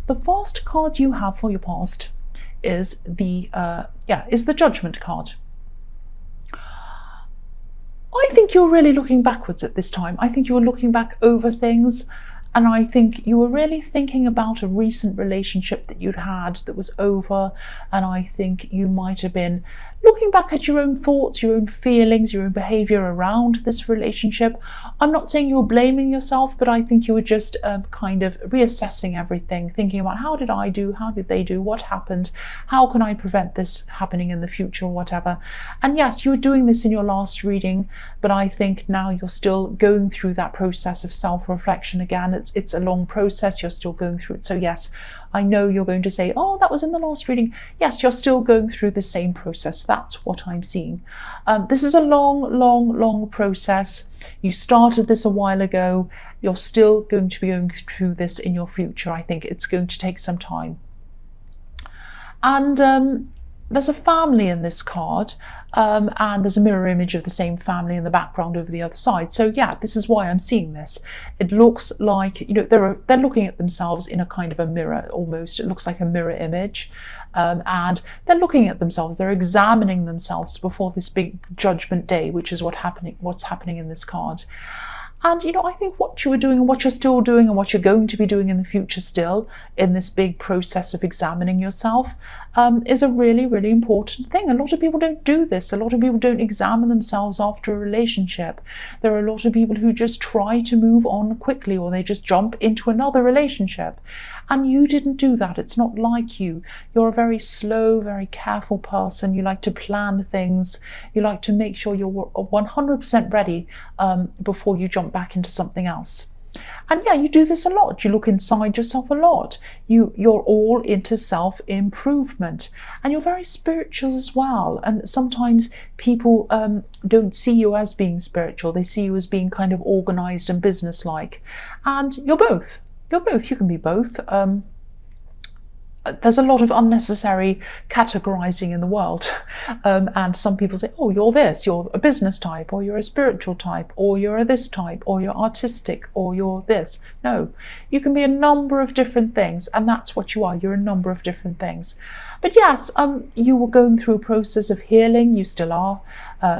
The first card you have for your past is the Judgment card. I think you're really looking backwards at this time. I think you were looking back over things, and I think you were really thinking about a recent relationship that you'd had that was over, and I think you might have been looking back at your own thoughts, your own feelings, your own behaviour around this relationship. I'm not saying you were blaming yourself, but I think you were just kind of reassessing everything, thinking about how did I do, how did they do, what happened, how can I prevent this happening in the future or whatever. And yes, you were doing this in your last reading, but I think now you're still going through that process of self-reflection again. It's a long process, you're still going through it. So yes, I know you're going to say, oh, that was in the last reading. Yes, you're still going through the same process. That's what I'm seeing. This is a long process. You started this a while ago. You're still going to be going through this in your future. I think it's going to take some time. And there's a family in this card, and there's a mirror image of the same family in the background over the other side. So yeah, this is why I'm seeing this. It looks like, you know, they're looking at themselves in a kind of a mirror almost. It looks like a mirror image, and they're looking at themselves. They're examining themselves before this big judgment day, which is what's happening in this card. And, you know, I think what you were doing and what you're still doing and what you're going to be doing in the future still in this big process of examining yourself is a really important thing. A lot of people don't do this. A lot of people don't examine themselves after a relationship. There are a lot of people who just try to move on quickly, or they just jump into another relationship. And you didn't do that. It's not like you. You're a very slow, very careful person. You like to plan things. You like to make sure you're 100% ready before you jump back into something else. And yeah, you do this a lot. You look inside yourself a lot. You're all into self-improvement, and you're very spiritual as well. And sometimes people don't see you as being spiritual. They see you as being kind of organized and businesslike. And you're both. You're both. You can be both. There's a lot of unnecessary categorizing in the world, and some people say, oh, you're this, you're a business type, or you're a spiritual type, or you're a this type, or you're artistic, or you're this. No, you can be a number of different things, and that's what you are. You're a number of different things. But yes, you were going through a process of healing. You still are,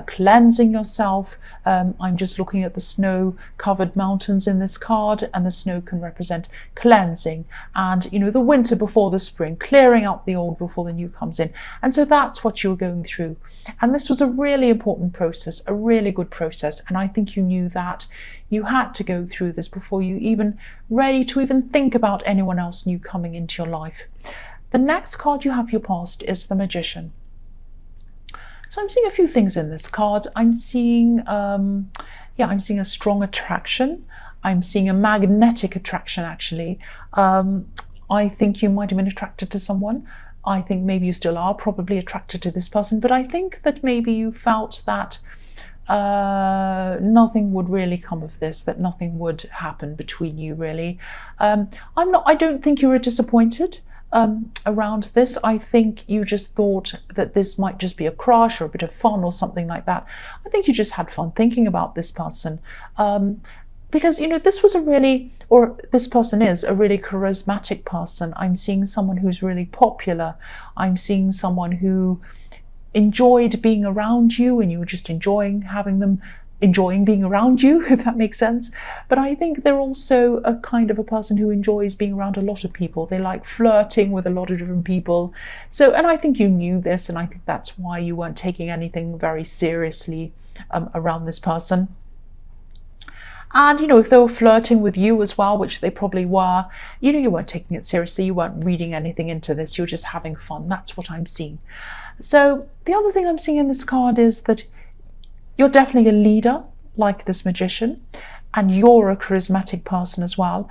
cleansing yourself. I'm just looking at the snow-covered mountains in this card, and the snow can represent cleansing and, you know, the winter before the spring, clearing out the old before the new comes in. And so that's what you were going through. And this was a really important process, a really good process. And I think you knew that you had to go through this before you even ready to even think about anyone else new coming into your life. The next card you have for your past is the Magician. So I'm seeing a few things in this card. I'm seeing, I'm seeing a strong attraction. I'm seeing a magnetic attraction, actually. I think you might have been attracted to someone. I think maybe you still are probably attracted to this person, but I think that maybe you felt that nothing would really come of this, that nothing would happen between you, really. I don't think you were disappointed around this. I think you just thought that this might just be a crush or a bit of fun or something like that. I think you just had fun thinking about this person, because, you know, this person is a really charismatic person. I'm seeing someone who's really popular. I'm seeing someone who enjoyed being around you, and you were just enjoying being around you, if that makes sense. But I think they're also a kind of a person who enjoys being around a lot of people. They like flirting with a lot of different people. So, and I think you knew this, and I think that's why you weren't taking anything very seriously around this person. And, you know, if they were flirting with you as well, which they probably were, you know, you weren't taking it seriously. You weren't reading anything into this. You're just having fun. That's what I'm seeing. So the other thing I'm seeing in this card is that you're definitely a leader, like this Magician, and you're a charismatic person as well.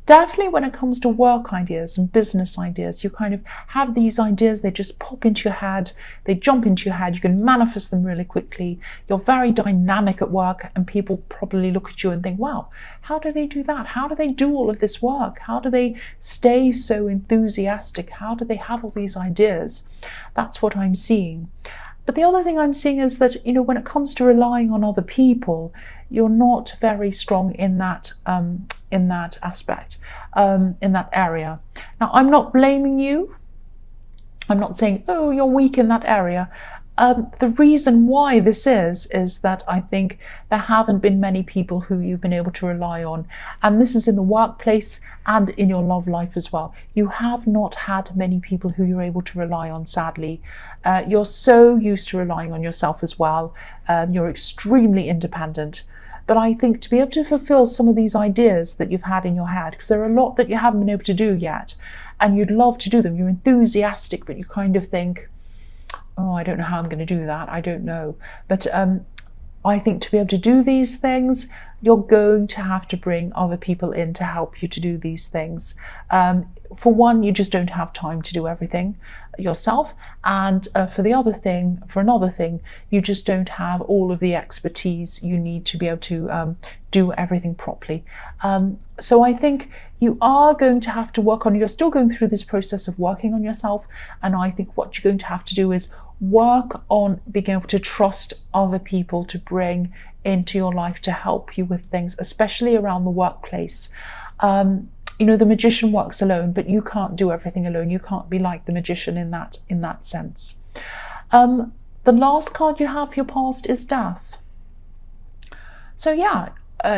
Definitely when it comes to work ideas and business ideas, you kind of have these ideas, they just pop into your head, they jump into your head, you can manifest them really quickly. You're very dynamic at work, and people probably look at you and think, wow, how do they do that? How do they do all of this work? How do they stay so enthusiastic? How do they have all these ideas? That's what I'm seeing. But the other thing I'm seeing is that, you know, when it comes to relying on other people, you're not very strong in that aspect, in that area. Now, I'm not blaming you. I'm not saying, oh, you're weak in that area. The reason why this is that I think there haven't been many people who you've been able to rely on. And this is in the workplace and in your love life as well. You have not had many people who you're able to rely on, sadly. You're so used to relying on yourself as well. You're extremely independent. But I think to be able to fulfill some of these ideas that you've had in your head, because there are a lot that you haven't been able to do yet, and you'd love to do them. You're enthusiastic, but you kind of think, oh, I don't know how I'm going to do that. I don't know. But I think to be able to do these things, you're going to have to bring other people in to help you to do these things. For one, you just don't have time to do everything yourself. And for another thing, you just don't have all of the expertise you need to be able to do everything properly. So I think you are going to have to work on, you're still going through this process of working on yourself. And I think what you're going to have to do is work on being able to trust other people to bring into your life to help you with things, especially around the workplace. You know, the magician works alone, but you can't do everything alone. You can't be like the magician in that sense. The last card you have for your past is death. So yeah,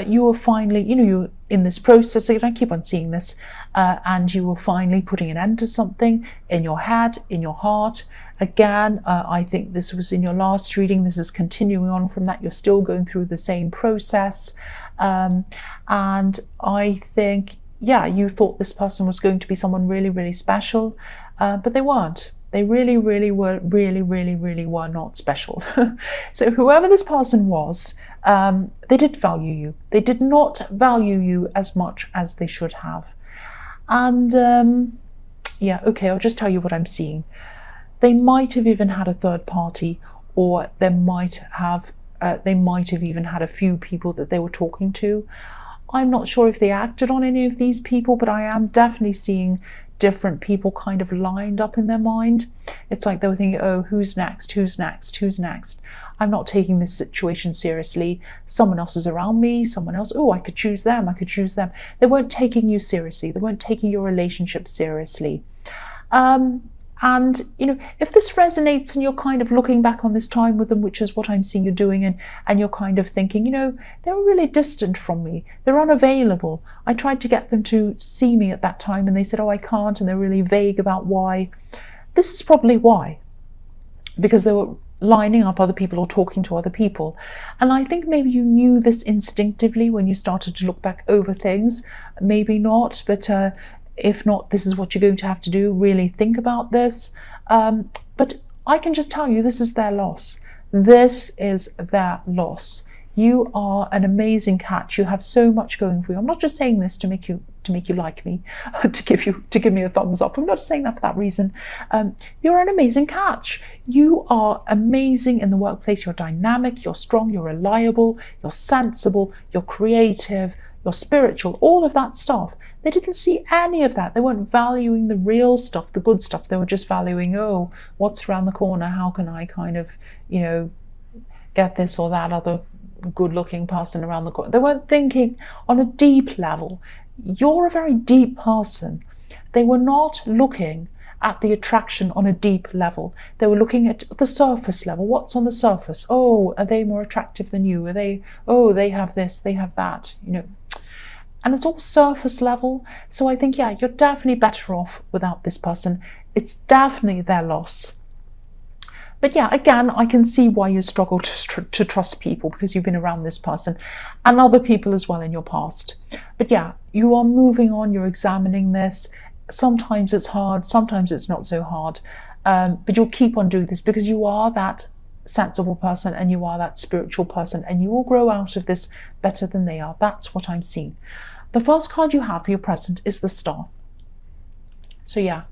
you are finally, you know, you're in this process, I keep on seeing this, and you were finally putting an end to something in your head, in your heart. Again, I think this was in your last reading. This is continuing on from that. You're still going through the same process. And I think, yeah, you thought this person was going to be someone really, really special, but they weren't. They really were not special. So whoever this person was, they didn't value you. They did not value you as much as they should have. And yeah, okay, I'll just tell you what I'm seeing. They might have even had a third party, or they might have even had a few people that they were talking to. I'm not sure if they acted on any of these people, but I am definitely seeing different people kind of lined up in their mind. It's like they were thinking, oh, who's next? Who's next? Who's next? I'm not taking this situation seriously. Someone else is around me, someone else, oh, I could choose them, I could choose them. They weren't taking you seriously. They weren't taking your relationship seriously. And, you know, if this resonates and you're kind of looking back on this time with them, which is what I'm seeing you doing, and you're kind of thinking, you know, they were really distant from me. They're unavailable. I tried to get them to see me at that time and they said, oh, I can't. And they're really vague about why. This is probably why, because they were lining up other people or talking to other people. And I think maybe you knew this instinctively when you started to look back over things. Maybe not, but if not, this is what you're going to have to do. Really think about this. But I can just tell you, this is their loss. This is their loss. You are an amazing catch. You have so much going for you. I'm not just saying this to make you like me, to give me a thumbs up. I'm not saying that for that reason. You're an amazing catch. You are amazing in the workplace. You're dynamic, you're strong, you're reliable, you're sensible, you're creative, you're spiritual, all of that stuff. They didn't see any of that. They weren't valuing the real stuff, the good stuff. They were just valuing, oh, what's around the corner? How can I kind of, you know, get this or that other good-looking person around the corner? They weren't thinking on a deep level. You're a very deep person. They were not looking at the attraction on a deep level. They were looking at the surface level. What's on the surface? Oh, are they more attractive than you? Are they, oh, they have this, they have that, you know. And it's all surface level. So I think, yeah, you're definitely better off without this person. It's definitely their loss. But yeah, again, I can see why you struggle to trust people, because you've been around this person and other people as well in your past. But yeah, you are moving on, you're examining this. Sometimes it's hard, sometimes it's not so hard. But you'll keep on doing this because you are that sensible person and you are that spiritual person, and you will grow out of this better than they are. That's what I'm seeing. The first card you have for your present is the Star. So yeah,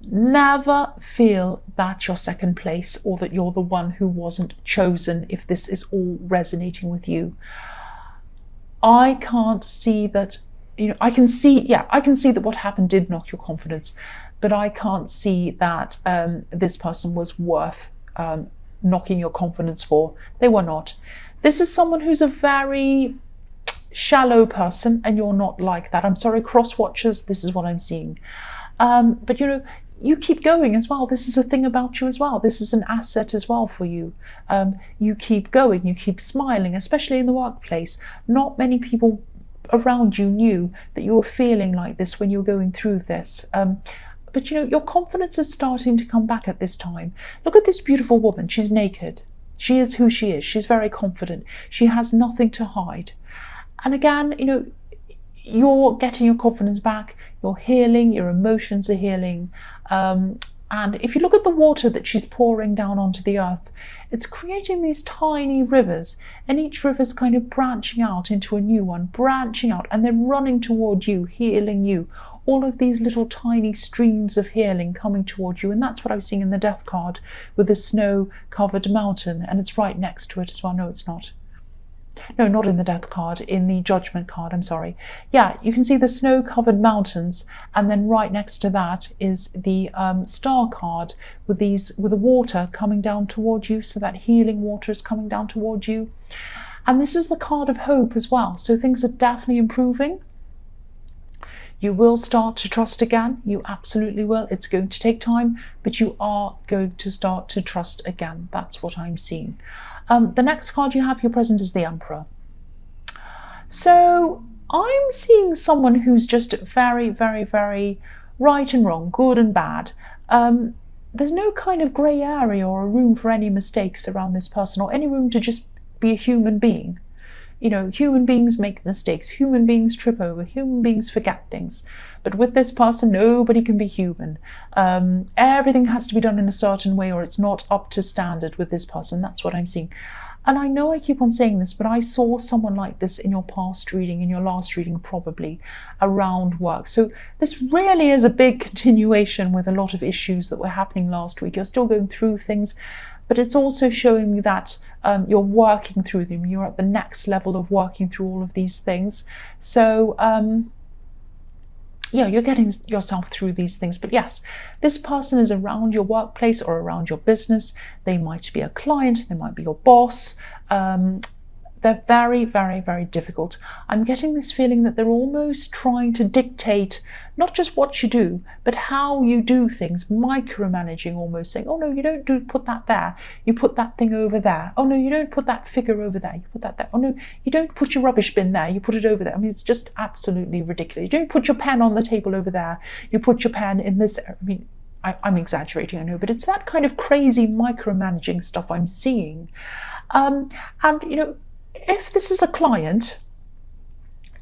never feel that you're second place or that you're the one who wasn't chosen if this is all resonating with you. I can't see that, you know, I can see that what happened did knock your confidence, but I can't see that this person was worth knocking your confidence for. They were not. This is someone who's a very shallow person, and you're not like that. I'm sorry, cross watchers, this is what I'm seeing. But you know, you keep going as well. This is a thing about you as well. This is an asset as well for you. You keep going, you keep smiling, especially in the workplace. Not many people around you knew that you were feeling like this when you were going through this. But you know, your confidence is starting to come back at this time. Look at this beautiful woman. She's naked. She is who she is. She's very confident. She has nothing to hide. And again, you know, you're getting your confidence back. You're healing. Your emotions are healing. And if you look at the water that she's pouring down onto the earth, it's creating these tiny rivers, and each river is kind of branching out into a new one, branching out, and then running toward you, healing you. All of these little tiny streams of healing coming toward you. And that's what I was seeing in the Death card with the snow-covered mountain. And it's right next to it as well. No, it's not. No, not in the Death card, in the Judgment card, I'm sorry. Yeah, you can see the snow-covered mountains, and then right next to that is the Star card with the water coming down toward you, so that healing water is coming down toward you. And this is the card of hope as well, so things are definitely improving. You will start to trust again. You absolutely will. It's going to take time, but you are going to start to trust again. That's what I'm seeing. The next card you have, your present, is the Emperor. So I'm seeing someone who's just very, very, very right and wrong, good and bad. There's no kind of grey area or a room for any mistakes around this person, or any room to just be a human being. You know, human beings make mistakes, human beings trip over, human beings forget things. But with this person, nobody can be human. Everything has to be done in a certain way, or it's not up to standard with this person. That's what I'm seeing. And I know I keep on saying this, but I saw someone like this in your past reading, in your last reading probably, around work. So this really is a big continuation with a lot of issues that were happening last week. You're still going through things, but it's also showing me that you're working through them. You're at the next level of working through all of these things. So yeah, you're getting yourself through these things. But yes, this person is around your workplace or around your business. They might be a client, they might be your boss. They're very, very, very difficult. I'm getting this feeling that they're almost trying to dictate not just what you do, but how you do things, micromanaging, almost saying, oh no, you don't put that there, you put that thing over there. Oh no, you don't put that figure over there, you put that there. Oh no, you don't put your rubbish bin there, you put it over there. I mean, it's just absolutely ridiculous. You don't put your pen on the table over there, you put your pen in this. I mean, I'm exaggerating, I know, but it's that kind of crazy micromanaging stuff I'm seeing. And you know, if this is a client,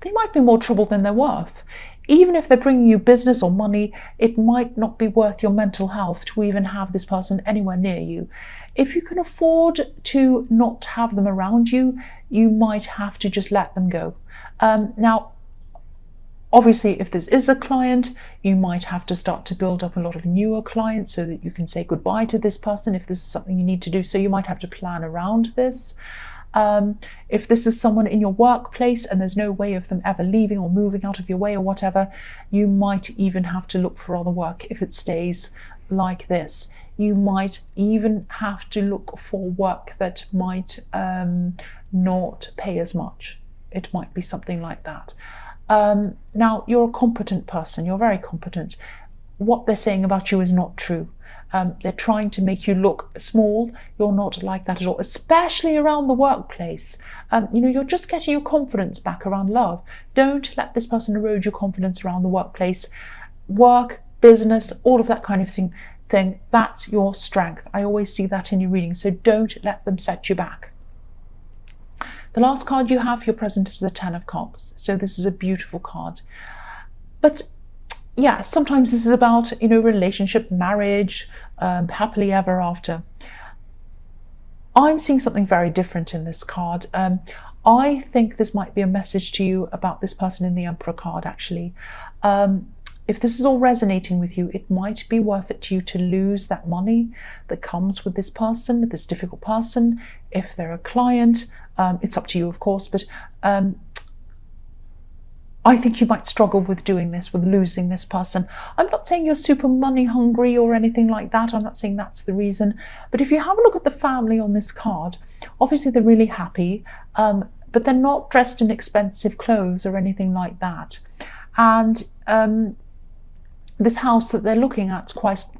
they might be more trouble than they're worth. Even if they're bringing you business or money, it might not be worth your mental health to even have this person anywhere near you. If you can afford to not have them around you, you might have to just let them go. Now, obviously, if this is a client, you might have to start to build up a lot of newer clients so that you can say goodbye to this person if this is something you need to do. So you might have to plan around this. If this is someone in your workplace and there's no way of them ever leaving or moving out of your way or whatever, you might even have to look for other work if it stays like this. You might even have to look for work that might not pay as much. It might be something like that. Now, you're a competent person. You're very competent. What they're saying about you is not true. They're trying to make you look small. You're not like that at all, especially around the workplace. You know, you're just getting your confidence back around love. Don't let this person erode your confidence around the workplace. Work, business, all of that kind of thing, that's your strength. I always see that in your reading, so don't let them set you back. The last card you have, your present, is the Ten of Cups. So this is a beautiful card. But yeah, sometimes this is about, you know, relationship, marriage, happily ever after. I'm seeing something very different in this card. I think this might be a message to you about this person in the Emperor card, actually. If this is all resonating with you, it might be worth it to you to lose that money that comes with this person, this difficult person. If they're a client, it's up to you, of course, but I think you might struggle with doing this, with losing this person. I'm not saying you're super money hungry or anything like that. I'm not saying that's the reason. But if you have a look at the family on this card, obviously they're really happy, but they're not dressed in expensive clothes or anything like that. And this house that they're looking at is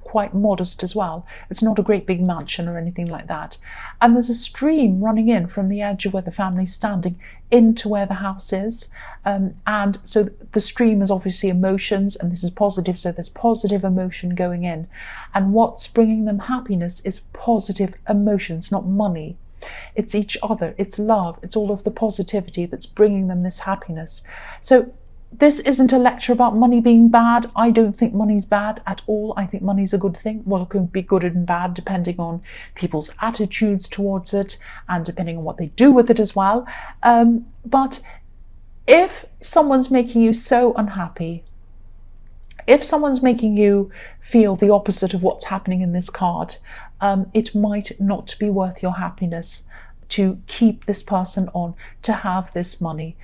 quite modest as well. It's not a great big mansion or anything like that. And there's a stream running in from the edge of where the family's standing into where the house is. And so the stream is obviously emotions, and this is positive, so there's positive emotion going in. And what's bringing them happiness is positive emotions, not money. It's each other, it's love, it's all of the positivity that's bringing them this happiness. So this isn't a lecture about money being bad. I don't think money's bad at all. I think money's a good thing. Well, it can be good and bad depending on people's attitudes towards it and depending on what they do with it as well. But if someone's making you so unhappy, if someone's making you feel the opposite of what's happening in this card, it might not be worth your happiness to keep this person on, to have this money.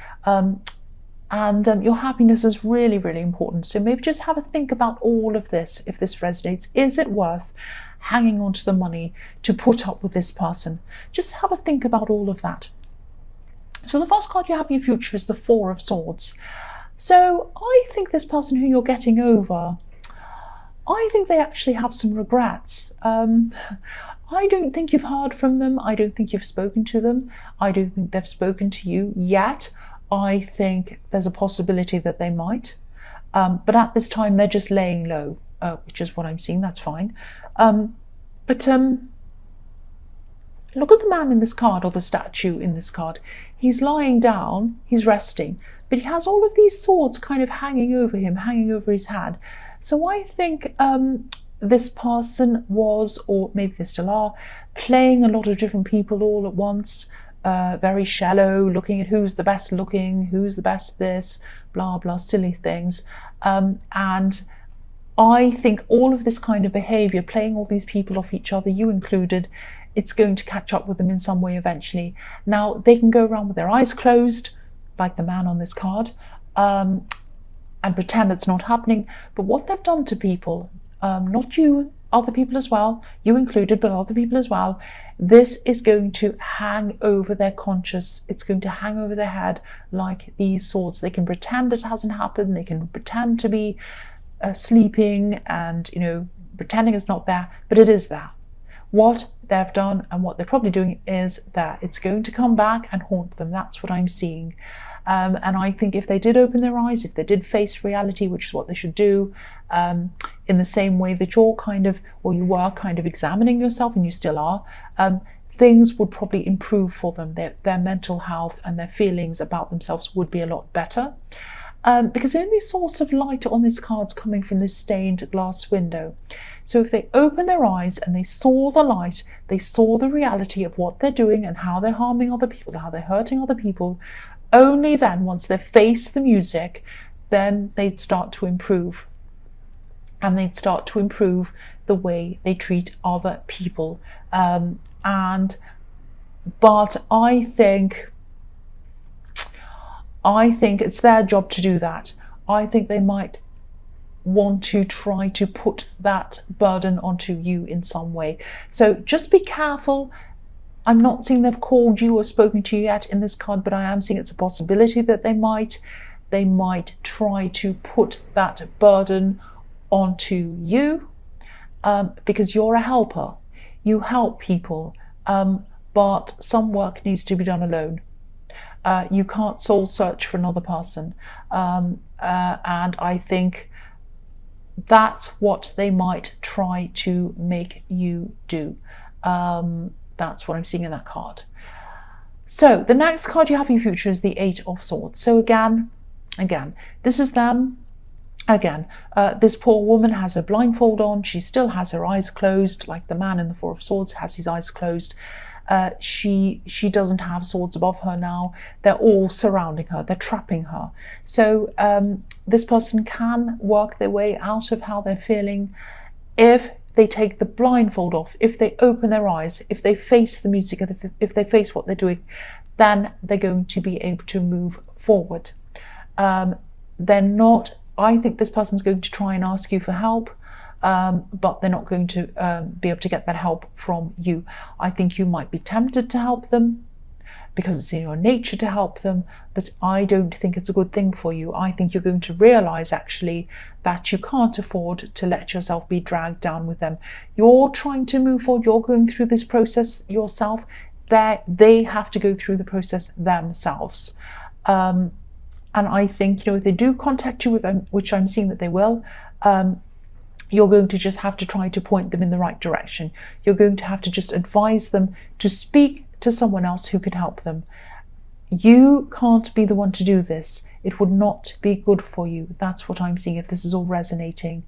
And your happiness is really, really important. So maybe just have a think about all of this. If this resonates, is it worth hanging on to the money to put up with this person? Just have a think about all of that. So the first card you have in your future is the Four of Swords. So I think this person who you're getting over, I think they actually have some regrets. I don't think you've heard from them. I don't think you've spoken to them. I don't think they've spoken to you yet. I think there's a possibility that they might, but at this time they're just laying low, which is what I'm seeing. That's fine. But look at the man in this card, or the statue in this card. He's lying down, he's resting, but he has all of these swords kind of hanging over him, hanging over his head. So I think this person was, or maybe they still are, playing a lot of different people all at once. Very shallow, looking at who's the best looking, who's the best this, blah, blah, silly things. And I think all of this kind of behavior, playing all these people off each other, you included, it's going to catch up with them in some way eventually. Now, they can go around with their eyes closed, like the man on this card, and pretend it's not happening. But what they've done to people, not you, other people as well, you included, but other people as well, this is going to hang over their conscious. It's going to hang over their head like these swords. They can pretend it hasn't happened. They can pretend to be sleeping and, pretending it's not there, but it is there. What they've done and what they're probably doing is that it's going to come back and haunt them. That's what I'm seeing. And I think if they did open their eyes, if they did face reality, which is what they should do, in the same way that you're you were kind of examining yourself, and you still are, things would probably improve for them. Their mental health and their feelings about themselves would be a lot better. Because the only source of light on this card's coming from this stained glass window. So if they open their eyes and they saw the light, they saw the reality of what they're doing and how they're harming other people, how they're hurting other people, only then, once they face the music, then they'd start to improve. And they'd start to improve the way they treat other people. But I think it's their job to do that. I think they might want to try to put that burden onto you in some way. So just be careful. I'm not seeing they've called you or spoken to you yet in this card, but I am seeing it's a possibility that they might try to put that burden onto you, because you're a helper. You help people, but some work needs to be done alone. You can't soul search for another person, and I think that's what they might try to make you do. That's what I'm seeing in that card. So the next card you have in your future is the Eight of Swords. So again, this is them. Again, this poor woman has her blindfold on. She still has her eyes closed, like the man in the Four of Swords has his eyes closed. She doesn't have swords above her now. They're all surrounding her. They're trapping her. So this person can work their way out of how they're feeling if they take the blindfold off, if they open their eyes, if they face the music, if they face what they're doing, then they're going to be able to move forward. they're not, I think this person's going to try and ask you for help, but they're not going to be able to get that help from you. I think you might be tempted to help them because it's in your nature to help them, but I don't think it's a good thing for you. I think you're going to realize actually that you can't afford to let yourself be dragged down with them. You're trying to move forward, you're going through this process yourself, they have to go through the process themselves. And I think, if they do contact you with them, which I'm seeing that they will, you're going to just have to try to point them in the right direction. You're going to have to just advise them to speak to someone else who can help them. You can't be the one to do this. It would not be good for you. That's what I'm seeing, if this is all resonating.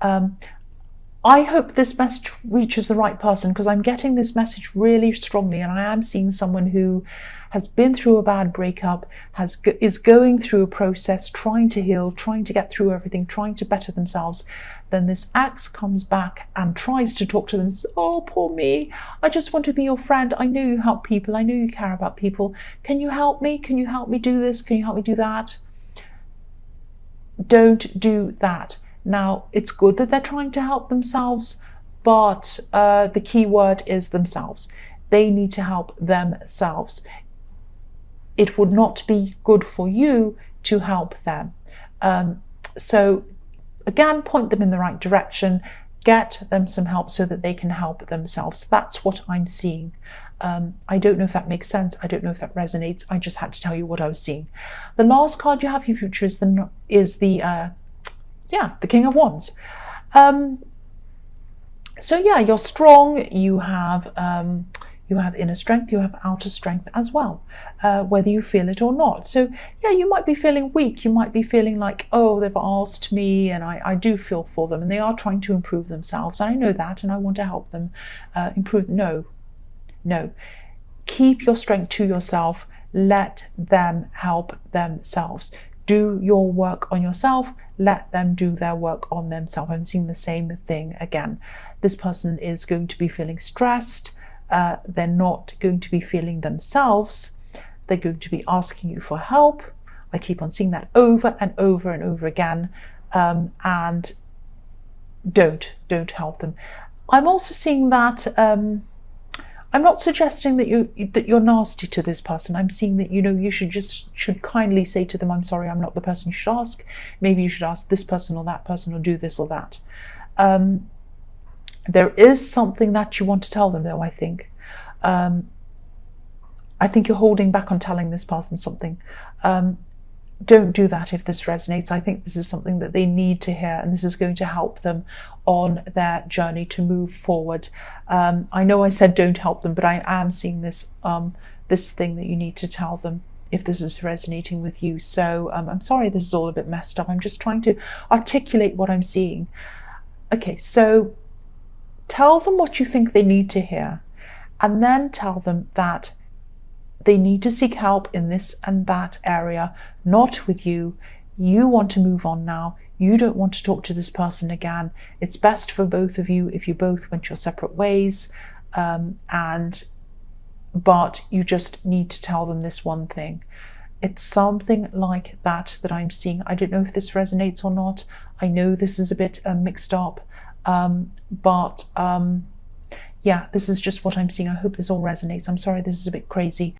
I hope this message reaches the right person, because I'm getting this message really strongly, and I am seeing someone who has been through a bad breakup, is going through a process, trying to heal, trying to get through everything, trying to better themselves. Then this ex comes back and tries to talk to them and says, oh, poor me, I just want to be your friend. I know you help people. I know you care about people. Can you help me? Can you help me do this? Can you help me do that? Don't do that. Now, it's good that they're trying to help themselves, but the key word is themselves. They need to help themselves. It would not be good for you to help them. So again, point them in the right direction, get them some help so that they can help themselves. That's what I'm seeing. I don't know if that makes sense. I don't know if that resonates. I just had to tell you what I was seeing. The last card you have for your future is the King of Wands. So yeah, you're strong. You have inner strength, you have outer strength as well, whether you feel it or not. So yeah, you might be feeling weak. You might be feeling like, oh, they've asked me and I do feel for them and they are trying to improve themselves. I know that and I want to help them improve. No. Keep your strength to yourself. Let them help themselves. Do your work on yourself. Let them do their work on themselves. I'm seeing the same thing again. This person is going to be feeling stressed. They're not going to be feeling themselves. They're going to be asking you for help. I keep on seeing that over and over and over again. And don't help them. I'm also seeing that I'm not suggesting that you're nasty to this person. I'm seeing that you should kindly say to them, I'm sorry, I'm not the person you should ask. Maybe you should ask this person or that person, or do this or that. There is something that you want to tell them, though, I think. I think you're holding back on telling this person something. Don't do that if this resonates. I think this is something that they need to hear, and this is going to help them on their journey to move forward. I know I said don't help them, but I am seeing this this thing that you need to tell them if this is resonating with you. So I'm sorry this is all a bit messed up. I'm just trying to articulate what I'm seeing. Okay, so tell them what you think they need to hear, and then tell them that they need to seek help in this and that area, not with you. You want to move on now. You don't want to talk to this person again. It's best for both of you if you both went your separate ways. But you just need to tell them this one thing. It's something like that I'm seeing. I don't know if this resonates or not. I know this is a bit mixed up. Yeah, this is just what I'm seeing. I hope this all resonates. I'm sorry this is a bit crazy.